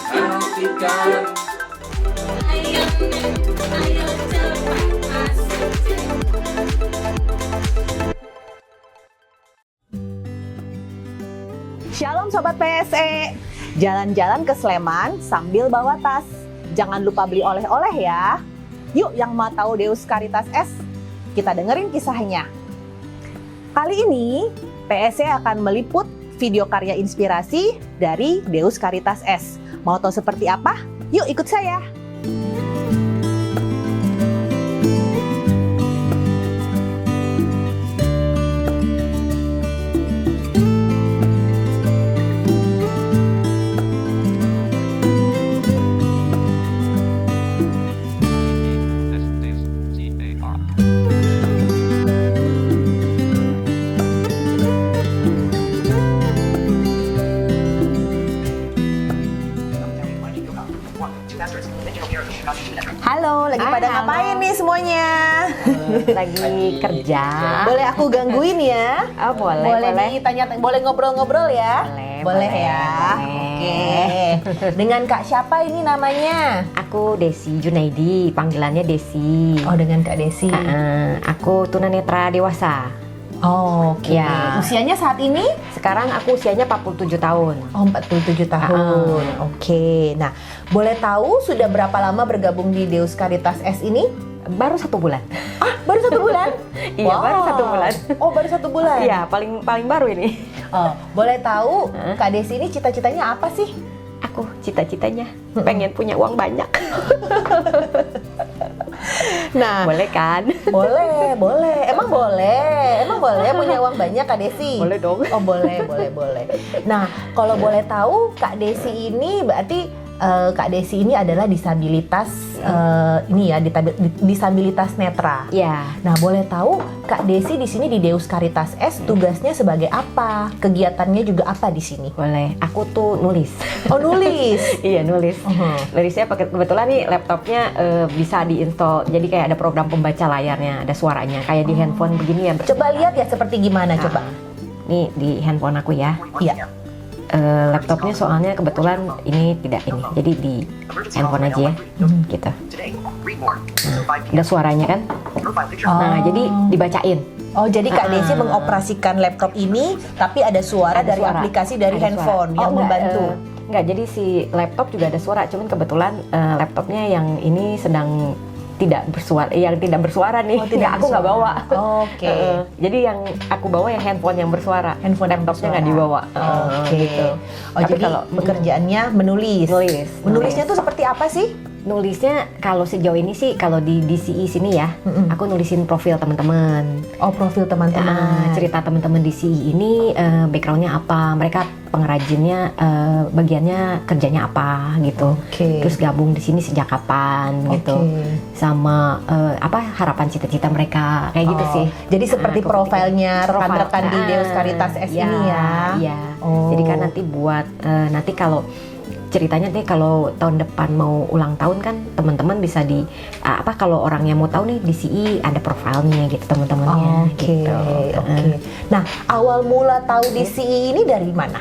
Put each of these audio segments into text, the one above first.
Perhatikan. Shalom Sobat PSE, jalan-jalan ke Sleman sambil bawa tas. Jangan lupa beli oleh-oleh ya. Yuk yang mau tahu Deus Caritas S, kita dengerin kisahnya. Kali ini PSE akan meliput video karya inspirasi dari Deus Caritas S. Mau tahu seperti apa? Yuk ikut saya. Halo, lagi pada ngapain nih semuanya? Lagi kerja. Boleh aku gangguin ya? Oh, boleh. Ditanya, boleh ngobrol-ngobrol ya? Boleh Ya. boleh. Oke. Dengan Kak siapa ini namanya? Aku Desi Junaidi, panggilannya Desi. Oh, dengan Kak Desi. Aku tunanetra dewasa. Oh, oke. Ya. Usianya saat ini? Sekarang aku usianya 47 tahun. Oh, 47 tahun. Oke. Nah, boleh tahu sudah berapa lama bergabung di Deus Caritas S ini? Baru 1 bulan. Ah, baru 1 bulan? Iya, baru 1 bulan. Oh, baru 1 bulan? Iya, paling baru ini. Oh, boleh tahu Kak Desi ini cita-citanya apa sih? Aku cita-citanya pengen punya uang banyak. Nah, Boleh kan? boleh. Emang boleh punya uang banyak Kak Desi? Boleh dong. Oh, boleh. Nah, kalau boleh tahu Kak Desi ini berarti Kak Desi ini adalah disabilitas disabilitas netra. Ya. Nah, boleh tahu Kak Desi di sini di Deus Caritas S tugasnya sebagai apa? Kegiatannya juga apa di sini? Boleh. Aku tuh nulis. Oh, nulis. Iya, nulis. Nulisnya pakai, kebetulan nih laptopnya bisa diinstal. Jadi kayak ada program pembaca layarnya, ada suaranya kayak di handphone begini ya. Coba lihat ya seperti gimana coba. Nih di handphone aku ya. Iya. Laptopnya soalnya kebetulan ini tidak ini. Jadi di handphone aja ya. Gitu. Ada suaranya kan? Nah, jadi dibacain. Oh, jadi Kak Desi mengoperasikan laptop ini, tapi ada suara Ada dari suara. aplikasi dari Ada handphone suara. yang membantu. Enggak, jadi si laptop juga ada suara. Cuman kebetulan laptopnya yang ini sedang tidak bersuara nih. Oh, tidak Aku nggak bawa. Oke. Jadi yang aku bawa yang handphone yang bersuara. Handphone yang laptopnya nggak bersuara. dibawa. Oke. Gitu. Oh, Tapi jadi kalau pekerjaannya menulis. Menulisnya tuh seperti apa sih? Nulisnya kalau sejauh ini sih kalau di DCI sini ya, aku nulisin profil teman-teman. Oh, profil teman-teman. Cerita teman-teman DCI ini backgroundnya apa, mereka pengrajinnya bagiannya kerjanya apa gitu. Oke. Terus gabung di sini sejak kapan gitu. Sama apa harapan cita-cita mereka kayak gitu sih. Jadi seperti Aku profilnya rekan-rekan di Deus Caritas S ini ya. Iya. Oh. Jadi kan nanti buat nanti kalau ceritanya deh kalau tahun depan mau ulang tahun kan teman-teman bisa di apa kalau orangnya mau tahu nih DCI ada profilnya gitu teman-temannya Oke. gitu. Nah, awal mula tahu DCI ini dari mana?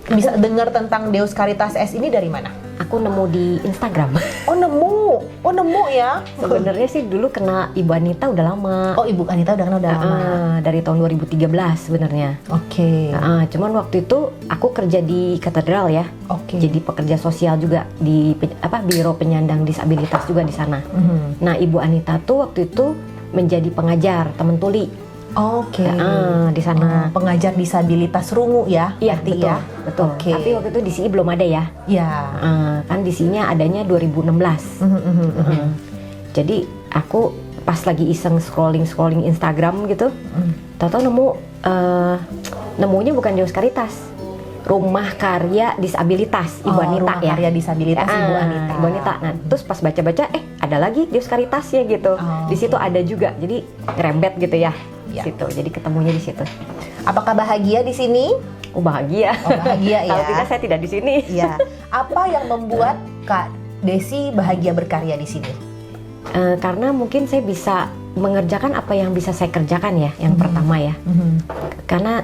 Bisa dengar tentang Deus Caritas S ini dari mana? Aku nemu di Instagram. Oh, nemu ya. Sebenarnya sih dulu kena Ibu Anita udah lama. Oh, Ibu Anita udah lama. Dari tahun 2013 sebenarnya. Oke. Cuman waktu itu aku kerja di katedral ya. Oke. Jadi pekerja sosial juga di Biro Penyandang Disabilitas juga di sana. Nah, Ibu Anita tuh waktu itu menjadi pengajar teman tuli. Oke. Di sana. Pengajar disabilitas rungu ya? Iya, berarti betul. ya. Betul. Oke. Tapi waktu itu DCI belum ada ya. Ya. Kan DCI-nya adanya 2016. Jadi aku pas lagi iseng scrolling Instagram gitu, tahu-tahu nemunya bukan Deus Caritas, Rumah Karya Disabilitas Ibu Anita Rumah ya. Karya Disabilitas Ibu Anita. Ibu Anita. Nah, terus pas baca-baca, ada lagi Deus Caritasnya gitu. Di situ ada juga, jadi ngerembet gitu ya. Ya. Situ, jadi ketemunya di situ. Apakah bahagia di sini? Oh, bahagia. Oh, bahagia ya. Kalau tidak saya tidak di sini. Iya. Apa yang membuat Kak Desi bahagia berkarya di sini? Karena mungkin saya bisa mengerjakan apa yang bisa saya kerjakan ya, yang pertama ya. Karena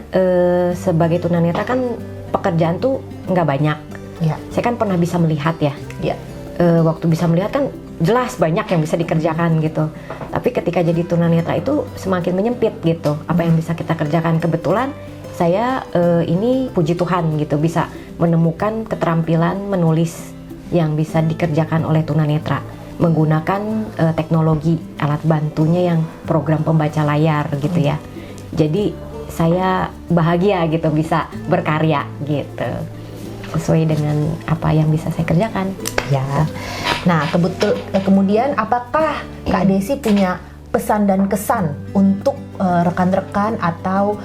sebagai tunanetra kan pekerjaan tuh nggak banyak. Ya. Saya kan pernah bisa melihat ya. Ya. Waktu bisa melihat kan jelas banyak yang bisa dikerjakan gitu. Tapi ketika jadi tunanetra itu semakin menyempit gitu. Apa yang bisa kita kerjakan, kebetulan saya ini puji Tuhan gitu bisa menemukan keterampilan menulis yang bisa dikerjakan oleh tunanetra menggunakan teknologi alat bantunya yang program pembaca layar gitu ya. Jadi saya bahagia gitu bisa berkarya gitu sesuai dengan apa yang bisa saya kerjakan. Ya. Nah, kemudian apakah Kak Desi punya pesan dan kesan untuk rekan-rekan atau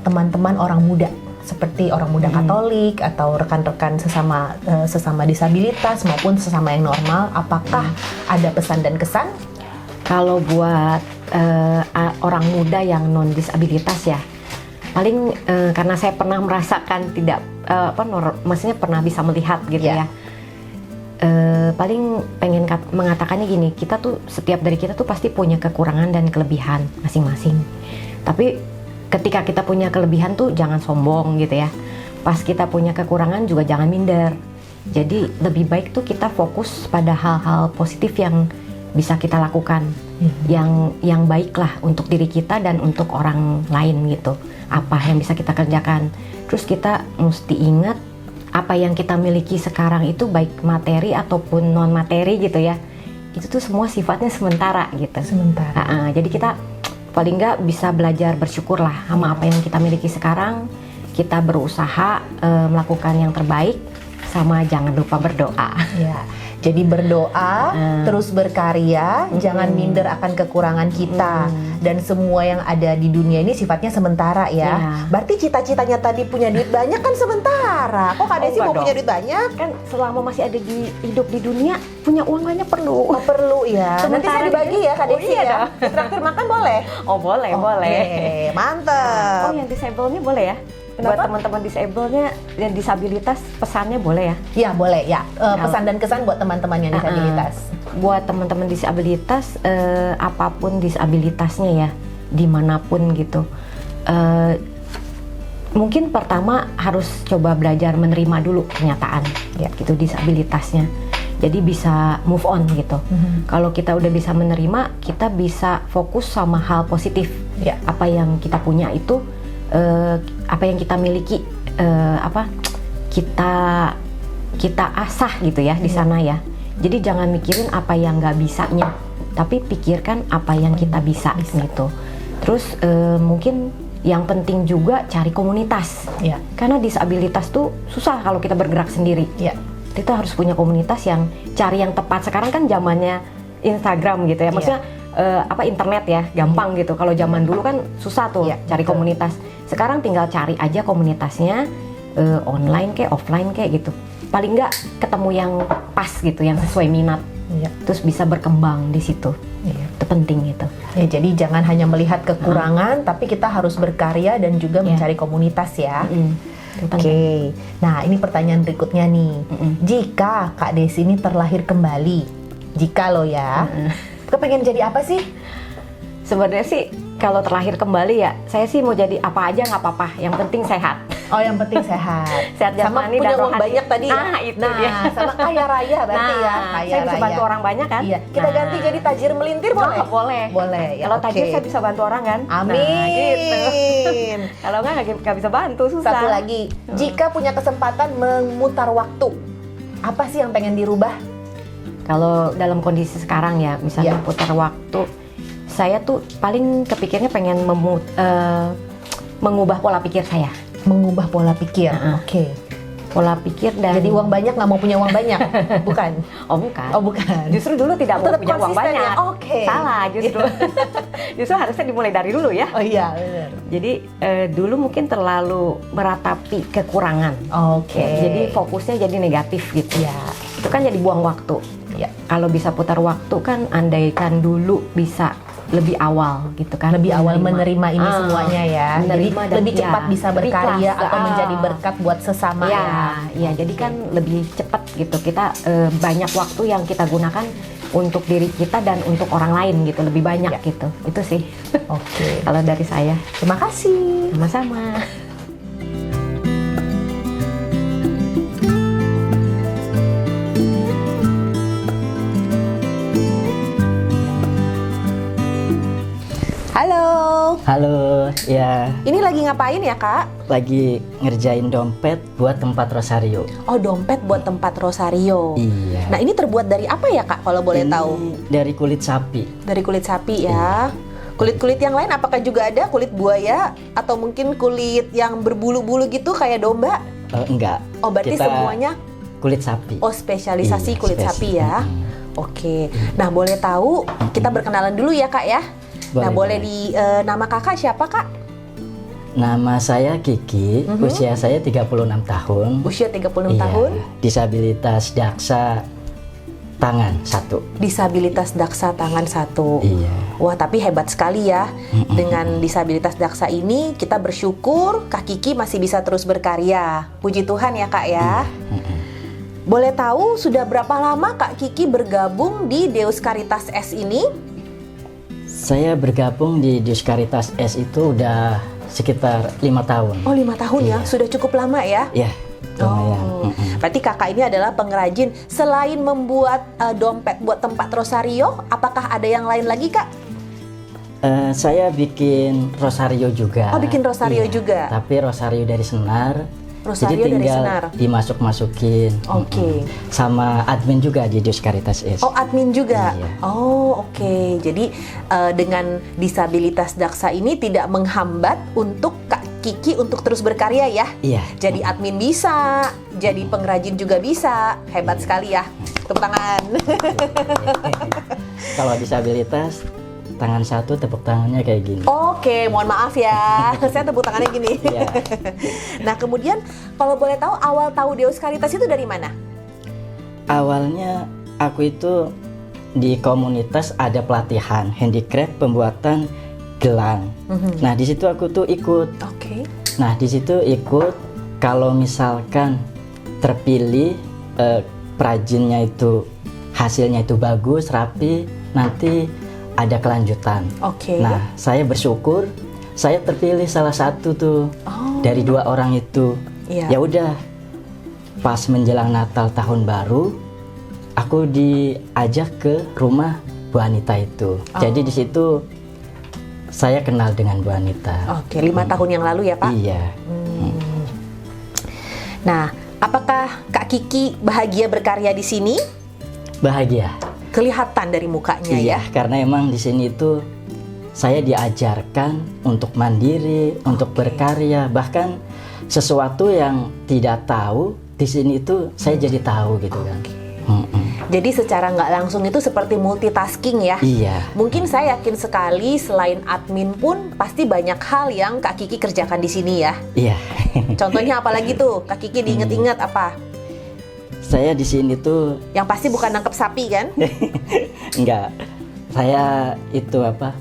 teman-teman orang muda seperti orang muda Katolik atau rekan-rekan sesama disabilitas maupun sesama yang normal? Apakah ada pesan dan kesan? Kalau buat orang muda yang non disabilitas ya, paling karena saya pernah merasakan tidak maksudnya pernah bisa melihat gitu ya. Paling pengen mengatakannya gini, setiap dari kita tuh pasti punya kekurangan dan kelebihan masing-masing. Tapi ketika kita punya kelebihan tuh jangan sombong gitu ya. Pas kita punya kekurangan juga jangan minder. Jadi lebih baik tuh kita fokus pada hal-hal positif yang bisa kita lakukan, yang baik lah untuk diri kita dan untuk orang lain gitu. Apa yang bisa kita kerjakan. Terus kita mesti ingat apa yang kita miliki sekarang itu baik materi ataupun non materi gitu ya. Itu tuh semua sifatnya sementara gitu. Sementara. Jadi kita paling nggak bisa belajar bersyukur lah sama apa yang kita miliki sekarang. Kita berusaha melakukan yang terbaik, sama jangan lupa berdoa. Ya. Jadi berdoa, terus berkarya, jangan minder akan kekurangan kita. Dan semua yang ada di dunia ini sifatnya sementara ya. Berarti cita-citanya tadi punya duit banyak kan sementara. Kok Kak Desi mau punya duit banyak? Kan selama masih ada hidup di dunia, punya uang banyak perlu. Oh perlu ya. Nanti saya dibagi ya Kak Desi ya. Traktir makan boleh? Oh boleh, boleh. Mantap. Oh yang disable-nya boleh ya? Kenapa? Buat teman-teman disable-nya dan disabilitas pesannya boleh ya? Ya boleh ya. Pesan dan kesan buat teman-teman yang disabilitas. Buat teman-teman disabilitas, apapun disabilitasnya ya, dimanapun gitu. Mungkin pertama harus coba belajar menerima dulu kenyataan, ya gitu disabilitasnya. Jadi bisa move on gitu. Kalau kita udah bisa menerima, kita bisa fokus sama hal positif. Ya. Apa yang kita punya itu. Apa yang kita miliki kita asah gitu ya di sana ya. Jadi jangan mikirin apa yang nggak bisanya, tapi pikirkan apa yang kita bisa gitu. Terus mungkin yang penting juga cari komunitas, karena disabilitas tuh susah kalau kita bergerak sendiri. Kita harus punya komunitas yang cari yang tepat. Sekarang kan zamannya Instagram gitu ya, maksudnya internet ya, gampang gitu. Kalau zaman dulu kan susah tuh cari komunitas. Sekarang tinggal cari aja komunitasnya, online kayak offline kayak gitu. Paling nggak ketemu yang pas gitu, yang sesuai minat. Terus bisa berkembang di situ. Itu penting gitu. Ya, jadi jangan hanya melihat kekurangan, tapi kita harus berkarya dan juga mencari komunitas ya. Oke. Nah, ini pertanyaan berikutnya nih. Jika Kak Desi ini terlahir kembali, jika lo ya, kepengen jadi apa sih? Sebenarnya sih kalau terlahir kembali ya, saya sih mau jadi apa aja nggak apa-apa. Yang penting sehat. Oh, yang penting sehat. Sehat sama jasmani punya dan uang rohani. banyak tadi ya. Itu dia. Sama kaya raya berarti ya. Kaya Saya bisa raya. bantu orang banyak kan? Iya. Kita ganti jadi tajir melintir boleh? Boleh. Boleh. Ya, kalau tajir saya bisa bantu orang kan? Amin. Nah, gitu. Kalau nggak bisa bantu, susah. Satu lagi, jika punya kesempatan memutar waktu, apa sih yang pengen dirubah? Kalau dalam kondisi sekarang ya, misalnya putar waktu, saya tuh paling kepikirnya pengen mengubah pola pikir saya. Mengubah pola pikir, oke. Pola pikir dan... Jadi uang banyak nggak mau punya uang banyak, bukan? Oh bukan. Oh bukan. Justru dulu tidak mau punya uang banyak. Ya? Oke. Salah justru. Justru harusnya dimulai dari dulu ya. Oh iya benar. Jadi dulu mungkin terlalu meratapi kekurangan. Oke. Jadi fokusnya jadi negatif gitu. Ya. Itu kan jadi buang waktu. Ya. Kalau bisa putar waktu kan andaikan dulu bisa lebih awal gitu kan. Lebih awal menerima ini semuanya ya. Jadi lebih cepat bisa berkarya atau menjadi berkat buat sesama ya. Iya, jadi kan lebih cepat gitu. Kita banyak waktu yang kita gunakan untuk diri kita dan untuk orang lain gitu, lebih banyak gitu. Itu sih. Oke. Kalau dari saya. Terima kasih. Sama-sama. Halo, ya Ini lagi ngapain ya Kak? lagi ngerjain dompet buat tempat rosario. Oh, dompet buat tempat rosario. Iya. Nah, ini terbuat dari apa ya Kak kalau boleh Ini tahu? dari kulit sapi. Dari kulit sapi ya. Kulit-kulit yang lain apakah juga ada? Kulit buaya atau mungkin kulit yang berbulu-bulu gitu kayak domba? Enggak. Oh, berarti Kita semuanya kulit sapi. spesialisasi Iya, kulit sapi ya. Mm-mm. Oke. Nah, boleh tahu kita berkenalan dulu ya Kak ya. Nah, boleh di nama Kakak siapa Kak? Nama saya Kiki, usia saya 36 tahun. Usia 36 Iya, tahun. disabilitas daksa tangan 1. Disabilitas daksa tangan 1. Iya. Wah, tapi hebat sekali ya. Dengan disabilitas daksa ini kita bersyukur Kak Kiki masih bisa terus berkarya. Puji Tuhan ya Kak ya. Boleh tahu sudah berapa lama Kak Kiki bergabung di Deus Caritas S ini? Saya bergabung di Deus Caritas S itu udah sekitar 5 tahun. Oh, 5 tahun ya. Iya. Sudah cukup lama ya. Ya, lumayan. Oh, berarti kakak ini adalah pengrajin. Selain membuat dompet buat tempat rosario, apakah ada yang lain lagi Kak? Saya bikin rosario juga. Oh, bikin rosario Iya, juga. Tapi rosario dari senar. Rosario jadi dari tinggal senar. dimasuk-masukin. Oke. Sama admin juga di Deus Caritas S. Oh, admin juga. Iya. Oh, oke. Jadi dengan disabilitas daksa ini tidak menghambat untuk Kak Kiki untuk terus berkarya ya. Iya. Jadi admin bisa, jadi pengrajin juga bisa. Hebat sekali ya. Tepuk tangan. Kalau disabilitas tangan 1 tepuk tangannya kayak gini. Oke, mohon maaf ya. Saya tepuk tangannya gini. Iya. Nah, kemudian kalau boleh tahu awal tahu Deus Caritas itu dari mana? Awalnya aku itu di komunitas ada pelatihan handicraft pembuatan gelang. Nah, di situ aku tuh ikut. Oke. Nah, di situ ikut kalau misalkan terpilih perajinnya itu hasilnya itu bagus, rapi, nanti ada kelanjutan. Oke. Nah, saya bersyukur saya terpilih salah satu tuh Oh. dari 2 orang itu. Iya. Ya udah, pas menjelang Natal tahun baru, aku diajak ke rumah Bu Anita itu. Jadi di situ saya kenal dengan Bu Anita. Oke, 5 tahun yang lalu ya, Pak? Iya. Nah, apakah Kak Kiki bahagia berkarya di sini? Bahagia. Kelihatan dari mukanya Iya, ya. karena emang di sini itu saya diajarkan untuk mandiri, untuk berkarya, bahkan sesuatu yang tidak tahu di sini itu saya jadi tahu gitu kan. Jadi secara nggak langsung itu seperti multitasking ya. Iya. Mungkin saya yakin sekali selain admin pun pasti banyak hal yang Kak Kiki kerjakan di sini ya. Iya. Contohnya apa lagi tuh? Kak Kiki diinget-inget apa? Saya di sini tuh Yang pasti bukan nangkep sapi kan? enggak. Saya itu apa?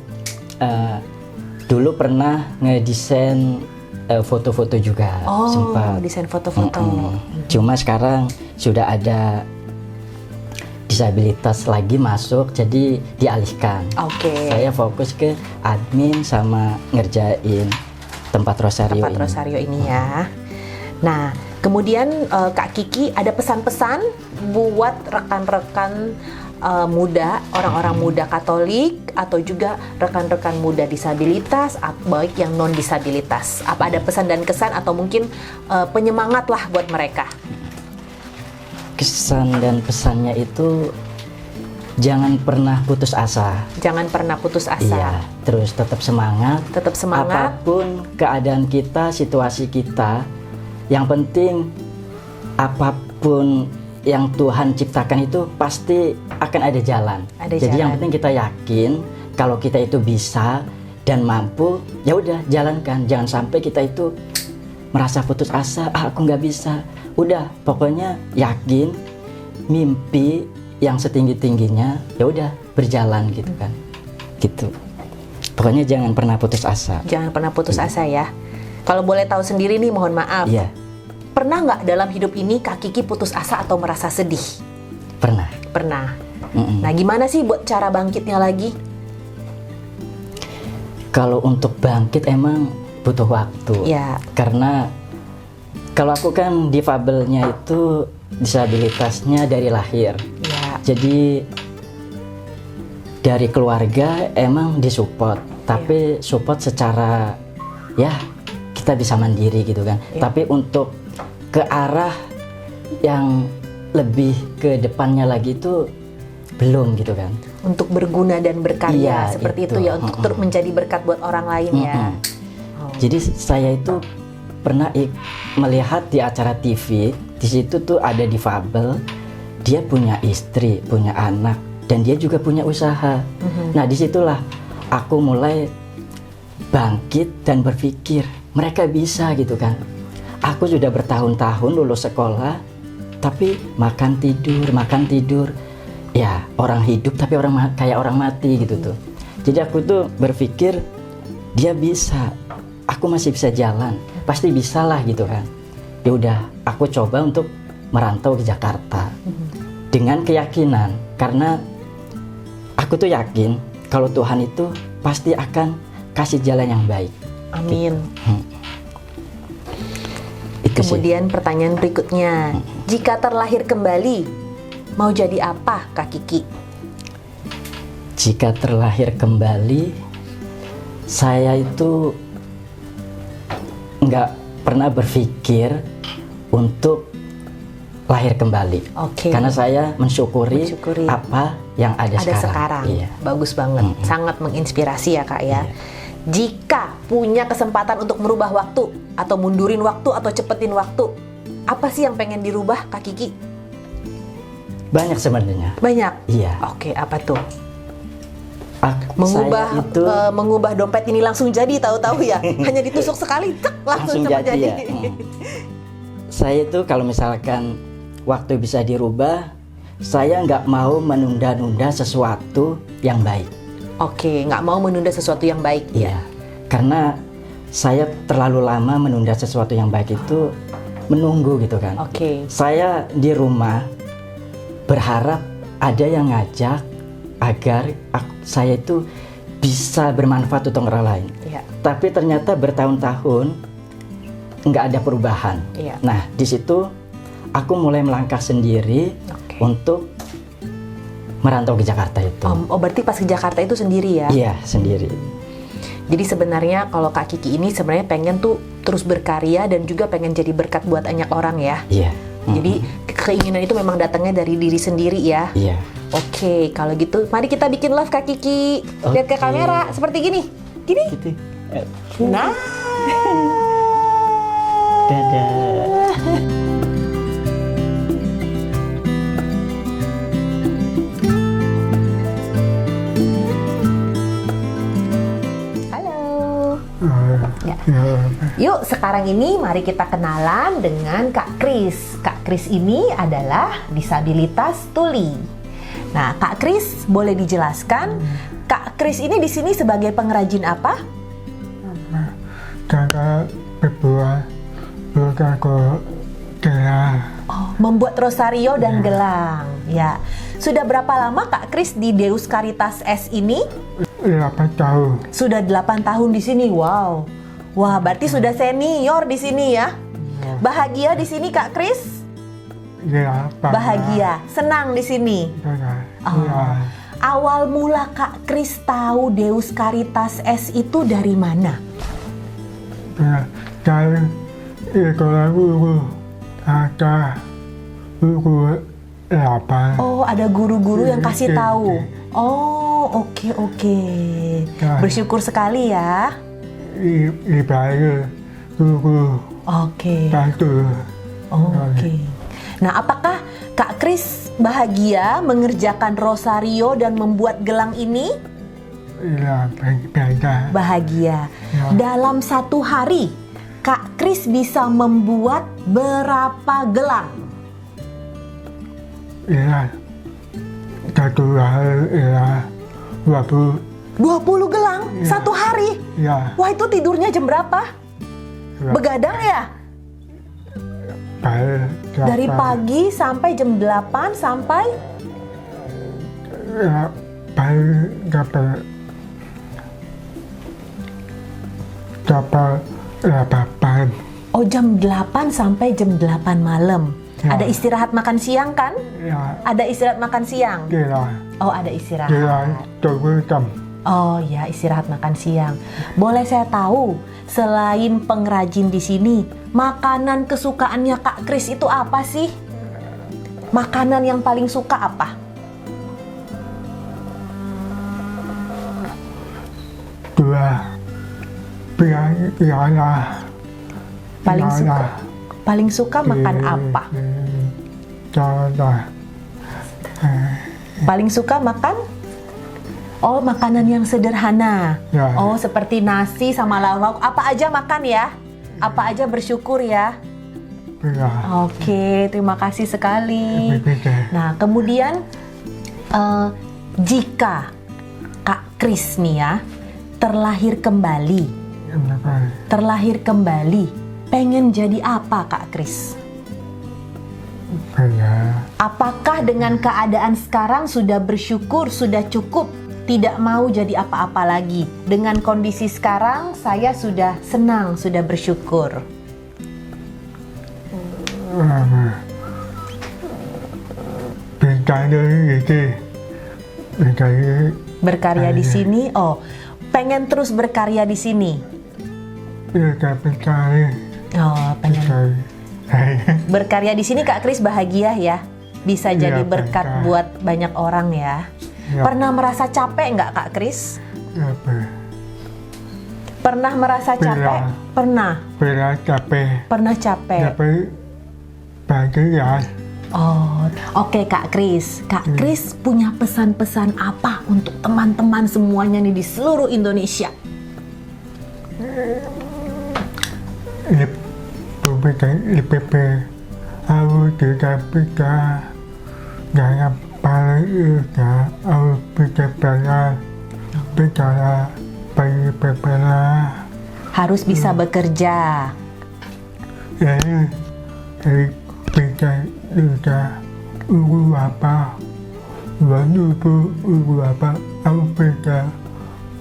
Dulu pernah ngedesain foto-foto juga Oh, sempat. desain foto-foto. Cuma sekarang sudah ada disabilitas lagi masuk, jadi dialihkan. Oke. Saya fokus ke admin sama ngerjain tempat rosario Tempat ini. rosario ini ya. Nah, kemudian Kak Kiki ada pesan-pesan buat rekan-rekan muda, orang-orang muda Katolik atau juga rekan-rekan muda disabilitas, baik yang non disabilitas. Apa ada pesan dan kesan atau mungkin penyemangat lah buat mereka? Kesan dan pesannya itu jangan pernah putus asa. Jangan pernah putus asa. Iya, terus tetap semangat. Tetap semangat. Apapun keadaan kita, situasi kita, yang penting apapun yang Tuhan ciptakan itu pasti akan ada jalan. Ada Jadi yang jalan. penting kita yakin kalau kita itu bisa dan mampu, ya udah jalankan. Jangan sampai kita itu merasa putus asa, aku nggak bisa. Udah, pokoknya yakin, mimpi yang setinggi-tingginya, ya udah berjalan gitu kan. Gitu. Pokoknya jangan pernah putus asa. Jangan pernah putus asa ya. Kalau boleh tahu sendiri nih, mohon maaf. Iya, Pernah nggak dalam hidup ini Kak Kiki putus asa atau merasa sedih? pernah. Pernah. Nah, gimana sih buat cara bangkitnya lagi? Kalau untuk bangkit emang butuh waktu. Ya. Karena kalau aku kan difabelnya itu disabilitasnya dari lahir. Ya. Jadi dari keluarga emang disupport, tapi support secara ya kita bisa mandiri gitu kan. Iya. Tapi untuk ke arah yang lebih ke depannya lagi itu belum gitu kan. Untuk berguna dan berkarya Iya, seperti itu itu. ya, untuk terus menjadi berkat buat orang lain ya. Oh. Jadi saya itu pernah melihat di acara TV, di situ tuh ada difabel, dia punya istri, punya anak, dan dia juga punya usaha. Nah disitulah aku mulai bangkit dan berpikir mereka bisa gitu kan. Aku sudah bertahun-tahun lulus sekolah, tapi makan tidur, ya orang hidup tapi kayak orang mati gitu tuh. Jadi aku tuh berpikir dia bisa, aku masih bisa jalan, pasti bisa lah gitu kan. Ya udah, aku coba untuk merantau ke Jakarta dengan keyakinan, karena aku tuh yakin kalau Tuhan itu pasti akan kasih jalan yang baik. Amin. Itu sih. Kemudian pertanyaan berikutnya, jika terlahir kembali, mau jadi apa Kak Kiki? Jika terlahir kembali, saya itu nggak pernah berpikir untuk lahir kembali. Oke. Karena saya mensyukuri apa yang ada sekarang. Iya. Bagus banget, sangat menginspirasi ya Kak ya. Jika punya kesempatan untuk merubah waktu, atau mundurin waktu, atau cepetin waktu, apa sih yang pengen dirubah Kak Kiki? Banyak sebenarnya. Banyak? Iya. Oke, apa tuh? Saya itu Mengubah dompet ini langsung jadi, tahu-tahu ya. Hanya ditusuk sekali, cek, langsung jadi. ya. Saya itu kalau misalkan waktu bisa dirubah, saya nggak mau menunda-nunda sesuatu yang baik. Oke, nggak mau menunda sesuatu yang baik. Iya, karena saya terlalu lama menunda sesuatu yang baik itu menunggu gitu kan. Oke. Saya di rumah berharap ada yang ngajak agar saya itu bisa bermanfaat untuk orang lain. Iya. Tapi ternyata bertahun-tahun nggak ada perubahan. Iya. Nah, di situ aku mulai melangkah sendiri untuk merantau ke Jakarta itu. Oh, berarti pas ke Jakarta itu sendiri ya? Iya, sendiri. Jadi sebenarnya kalau Kak Kiki ini sebenarnya pengen tuh terus berkarya dan juga pengen jadi berkat buat banyak orang ya? Iya. Jadi keinginan itu memang datangnya dari diri sendiri ya? Iya. Oke, kalau gitu mari kita bikin love Kak Kiki. Lihat ke kamera, seperti gini. Gini. Gitu. Nah. Dadah. Halo. Ya. Yuk, sekarang ini mari kita kenalan dengan Kak Kris. Kak Kris ini adalah disabilitas tuli. Nah, Kak Kris, boleh dijelaskan Kak Kris ini di sini sebagai pengrajin apa? Kakak berbuat gelang. Oh, membuat rosario dan gelang. Ya. Sudah berapa lama Kak Kris di Deus Caritas S ini? 8 tahun. Sudah 8 tahun di sini. Wow. Wah, berarti sudah senior di sini ya. Bahagia di sini Kak Kris? Ya, Bahagia, senang di sini. Ya, Awal mula Kak Kris tahu Deus Caritas S itu dari mana? ya. Dan sekolah guru ada guru 8. Oh, ada guru-guru yang kasih tahu. Oh, oke. Bersyukur sekali ya. Ibarat guru Oke. satu. Oke. Nah, apakah Kak Kris bahagia mengerjakan rosario dan membuat gelang ini? Ya, beda. Bahagia. Ya. Dalam satu hari, Kak Kris bisa membuat berapa gelang? Ya, satu hari ya 20. 20 gelang Ya. satu hari. Ya, Wah, itu tidurnya jam berapa? Begadang ya? Dari pagi sampai jam 8 sampai Ya, dapat 8. oh jam 8 sampai jam 8 malam. Ya. Ada istirahat makan siang kan? Ya, Ada istirahat makan siang? kira Oh, ada istirahat. 20 jam. Oh ya, istirahat makan siang. Boleh saya tahu, selain pengrajin di sini, makanan kesukaannya Kak Kris itu apa sih? Makanan yang paling suka apa? Dua piala. Paling suka? Paling suka makan apa? Piala. Paling suka makan? Oh, makanan yang sederhana. Ya. Oh, seperti nasi sama lauk. Apa aja makan ya? Apa aja bersyukur ya? Ya. Oke, terima kasih sekali. Begitu. Nah, kemudian jika Kak Kris nih ya terlahir kembali, pengen jadi apa Kak Kris? Ya. Apakah dengan keadaan sekarang sudah bersyukur, sudah cukup, tidak mau jadi apa-apa lagi? Dengan kondisi sekarang saya sudah senang, sudah bersyukur. Berkarya di sini, oh, pengen terus berkarya di sini. Oh, pengen berkarya di sini Kak Kris bahagia ya. Bisa jadi Iya, berkat berkah. buat banyak orang ya. Ya. Pernah merasa capek nggak Kak Kris? Pernah merasa capek? Pernah. Pernah capek. Bahagia. Oh, oke Kak Kris. Kak Kris punya pesan-pesan apa untuk teman-teman semuanya nih di seluruh Indonesia? IPP aku tidak bisa dalam paling aku bisa belajar bicara bagi IPP Harus bisa bekerja. jadi bisa juga ulu apa aku bisa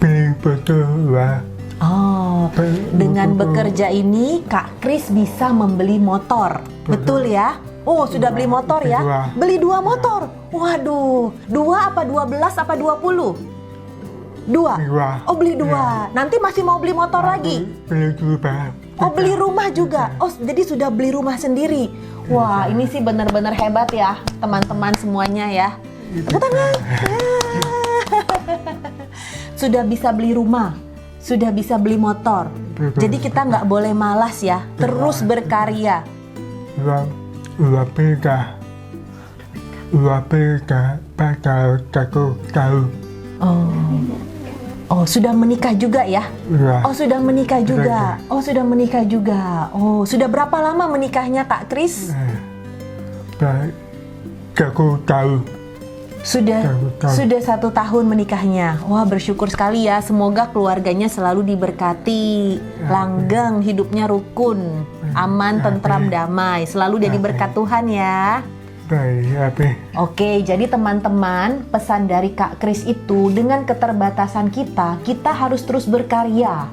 beli betul lah. Oh, dengan bekerja ini Kak Kris bisa membeli motor. Betul ya? Oh, sudah beli motor ya? Beli 2 motor. Waduh, 2 apa 12 apa 20? 2. Oh, beli 2. Nanti masih mau beli motor lagi? Beli juga. Oh, beli rumah juga. Oh, jadi sudah beli rumah sendiri. Wah, ini sih benar-benar hebat ya, teman-teman semuanya ya. Tepuk tangan. Sudah bisa beli rumah, sudah bisa beli motor. Jadi kita nggak boleh malas ya, terus berkarya. Bakal aku tahu. Oh, sudah menikah juga ya? Ya. Oh, sudah menikah juga. Oh, sudah menikah juga. Oh, sudah berapa lama menikahnya Kak Kris? Aku tahu. Sudah 1 tahun menikahnya. Wah, bersyukur sekali ya. Semoga keluarganya selalu diberkati, langgeng, hidupnya rukun, aman, tentram, damai. Selalu jadi berkat Tuhan ya. Oke, jadi teman-teman, pesan dari Kak Kris itu dengan keterbatasan kita harus terus berkarya.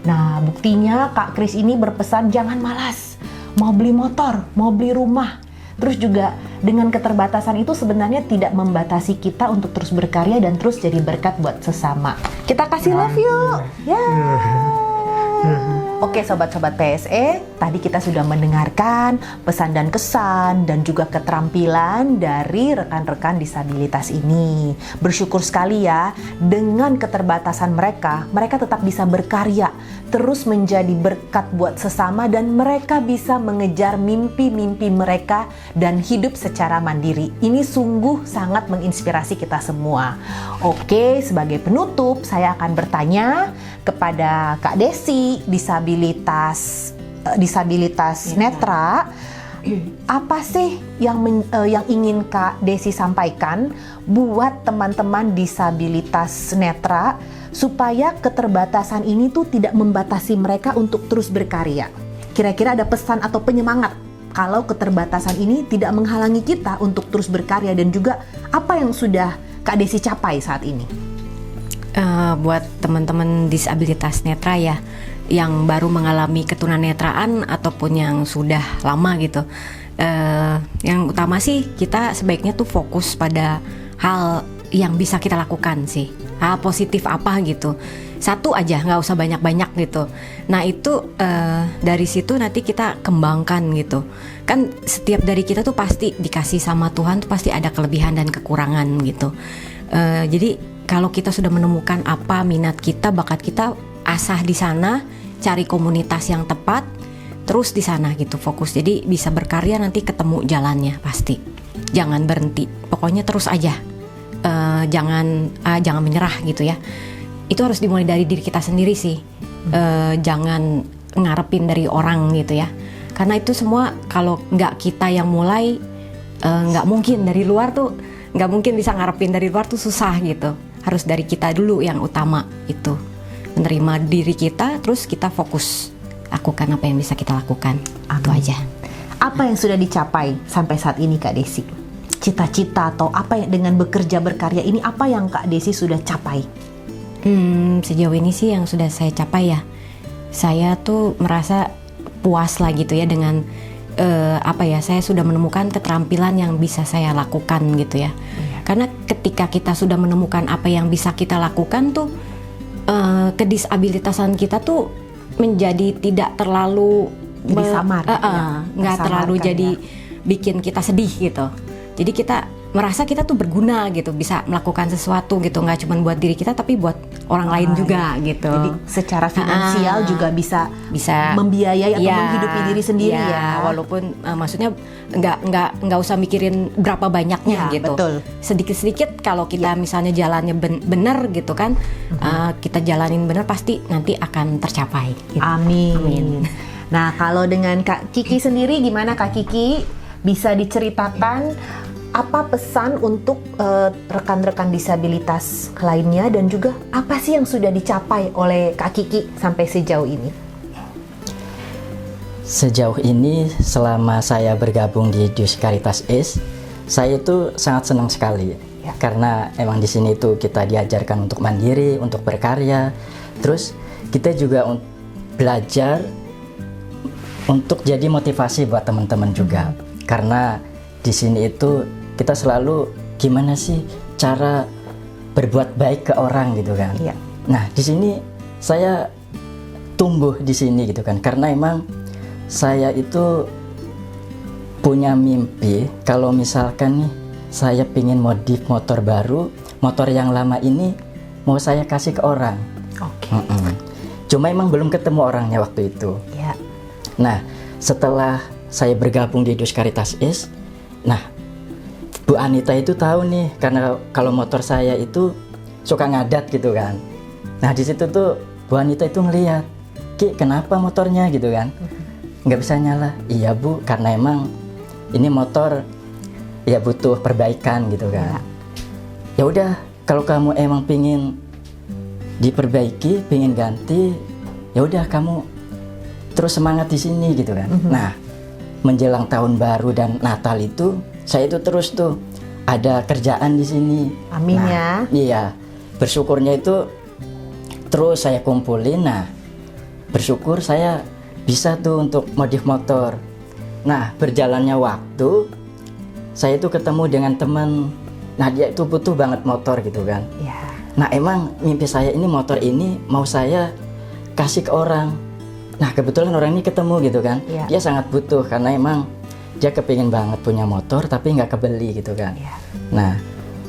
Nah, buktinya Kak Kris ini berpesan jangan malas. Mau beli motor, mau beli rumah. Terus juga dengan keterbatasan itu sebenarnya tidak membatasi kita untuk terus berkarya dan terus jadi berkat buat sesama. Kita kasih love yuk. Ya. Oke sobat-sobat PSE, tadi kita sudah mendengarkan pesan dan kesan dan juga keterampilan dari rekan-rekan disabilitas ini. Bersyukur sekali ya, dengan keterbatasan mereka tetap bisa berkarya, terus menjadi berkat buat sesama dan mereka bisa mengejar mimpi-mimpi mereka dan hidup secara mandiri. Ini sungguh sangat menginspirasi kita semua. Oke, sebagai penutup saya akan bertanya kepada Kak Desi, disabilitas netra, apa sih yang ingin Kak Desi sampaikan buat teman-teman disabilitas netra supaya keterbatasan ini tuh tidak membatasi mereka untuk terus berkarya? Kira-kira ada pesan atau penyemangat kalau keterbatasan ini tidak menghalangi kita untuk terus berkarya dan juga apa yang sudah Kak Desi capai saat ini? Buat teman-teman disabilitas netra ya, yang baru mengalami ketunanetraan ataupun yang sudah lama gitu, yang utama sih kita sebaiknya tuh fokus pada hal yang bisa kita lakukan sih. hal positif apa gitu. Satu aja, nggak usah banyak-banyak gitu. Nah itu dari situ nanti kita kembangkan gitu. Kan setiap dari kita tuh pasti dikasih sama Tuhan tuh pasti ada kelebihan dan kekurangan gitu. Jadi kalau kita sudah menemukan apa minat kita, bakat kita, asah di sana, cari komunitas yang tepat, terus di sana gitu fokus. Jadi bisa berkarya, nanti ketemu jalannya pasti. Jangan berhenti, pokoknya terus aja. Jangan menyerah gitu ya. Itu harus dimulai dari diri kita sendiri sih. Jangan ngarepin dari orang gitu ya. Karena itu semua kalau nggak kita yang mulai, nggak mungkin dari luar tuh, nggak mungkin bisa ngarepin dari luar tuh susah gitu. Harus dari kita dulu yang utama itu. Menerima diri kita, terus kita fokus lakukan apa yang bisa kita lakukan. Itu aja. Apa yang sudah dicapai sampai saat ini Kak Desi? Cita-cita atau apa yang dengan bekerja berkarya ini, apa yang Kak Desi sudah capai? Sejauh ini sih yang sudah saya capai ya, saya tuh merasa puas lah gitu ya dengan saya sudah menemukan keterampilan yang bisa saya lakukan gitu ya. Karena ketika kita sudah menemukan apa yang bisa kita lakukan tuh, kedisabilitasan kita tuh menjadi tidak terlalu Jadi samar, nggak terlalu jadi bikin kita sedih gitu. Jadi kita merasa kita tuh berguna gitu, bisa melakukan sesuatu gitu, nggak cuma buat diri kita tapi buat orang lain juga gitu. Jadi secara finansial juga bisa membiayai atau menghidupi diri sendiri ya. Walaupun maksudnya nggak usah mikirin berapa banyaknya gitu. Betul. Sedikit-sedikit kalau kita misalnya jalannya benar gitu kan, kita jalanin benar pasti nanti akan tercapai. Gitu. Amin. Nah kalau dengan Kak Kiki sendiri gimana Kak Kiki? Bisa diceritakan apa pesan untuk rekan-rekan disabilitas lainnya dan juga apa sih yang sudah dicapai oleh Kak Kiki sampai sejauh ini? Sejauh ini selama saya bergabung di Dus Caritas Is, saya itu sangat senang sekali karena emang di sini tuh kita diajarkan untuk mandiri, untuk berkarya, terus kita juga belajar untuk jadi motivasi buat teman-teman juga. Karena di sini itu kita selalu gimana sih cara berbuat baik ke orang gitu kan. Iya. Nah di sini saya tumbuh di sini gitu kan. Karena emang saya itu punya mimpi kalau misalkan nih saya pingin modif motor baru, motor yang lama ini mau saya kasih ke orang. Oke. Cuma emang belum ketemu orangnya waktu itu. Iya. Nah setelah saya bergabung di Dus Caritas Is, nah Bu Anita itu tahu nih karena kalau motor saya itu suka ngadat gitu kan. Nah di situ tuh Bu Anita itu ngelihat, Ki kenapa motornya gitu kan, nggak bisa nyala. Iya Bu, karena emang ini motor ya butuh perbaikan gitu kan. Ya udah kalau kamu emang pingin diperbaiki, pingin ganti, ya udah kamu terus semangat di sini gitu kan. Nah menjelang tahun baru dan Natal itu saya itu terus tuh ada kerjaan di sini. Amin nah, iya, bersyukurnya itu terus saya kumpulin. Nah, bersyukur saya bisa tuh untuk modif motor. Nah, berjalannya waktu saya itu ketemu dengan teman. Nah, dia itu butuh banget motor gitu kan. Iya. Nah, emang mimpi saya ini motor ini mau saya kasih ke orang. Nah kebetulan orang ini ketemu gitu kan, dia sangat butuh karena emang dia kepingin banget punya motor tapi nggak kebeli gitu kan. Nah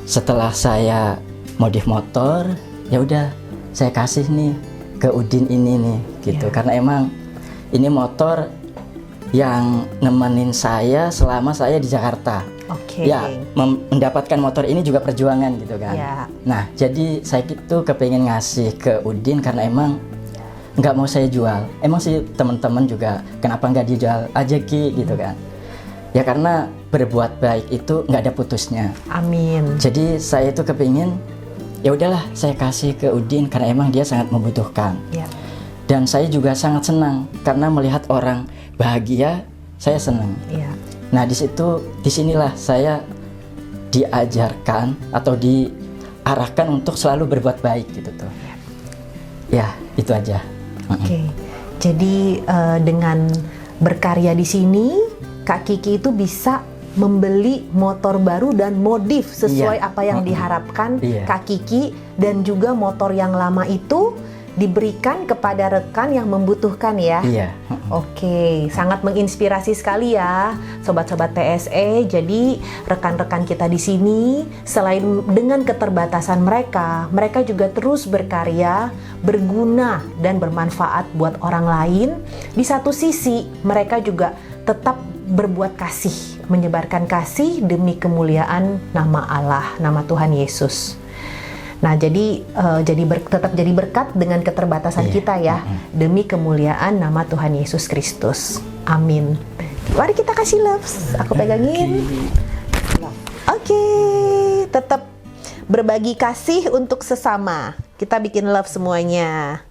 setelah saya modif motor, ya udah saya kasih nih ke Udin ini nih gitu karena emang ini motor yang nemenin saya selama saya di Jakarta. Ya mendapatkan motor ini juga perjuangan gitu kan. Nah jadi saya itu kepingin ngasih ke Udin karena emang nggak mau saya jual. Emang sih teman-teman juga kenapa nggak dijual aja Ki gitu kan. Ya karena berbuat baik itu nggak ada putusnya. Amin. Jadi saya itu kepingin ya udahlah saya kasih ke Udin karena emang dia sangat membutuhkan. Dan saya juga sangat senang karena melihat orang bahagia, saya senang. Nah disinilah saya diajarkan atau diarahkan untuk selalu berbuat baik gitu tuh. Ya itu aja. Jadi dengan berkarya di sini, Kak Kiki itu bisa membeli motor baru dan modif sesuai Iya. apa yang diharapkan Iya. Kak Kiki, dan juga motor yang lama itu diberikan kepada rekan yang membutuhkan ya. Iya. Oke, sangat menginspirasi sekali ya, sobat-sobat PSE. Jadi rekan-rekan kita di sini, selain dengan keterbatasan mereka, mereka juga terus berkarya, berguna dan bermanfaat buat orang lain. Di satu sisi, mereka juga tetap berbuat kasih, menyebarkan kasih demi kemuliaan nama Allah, nama Tuhan Yesus. Nah, jadi tetap jadi berkat dengan keterbatasan Iya. kita ya, demi kemuliaan nama Tuhan Yesus Kristus. Amin. Mari kita kasih loves. Aku pegangin. Oke, tetap berbagi kasih untuk sesama. Kita bikin love semuanya.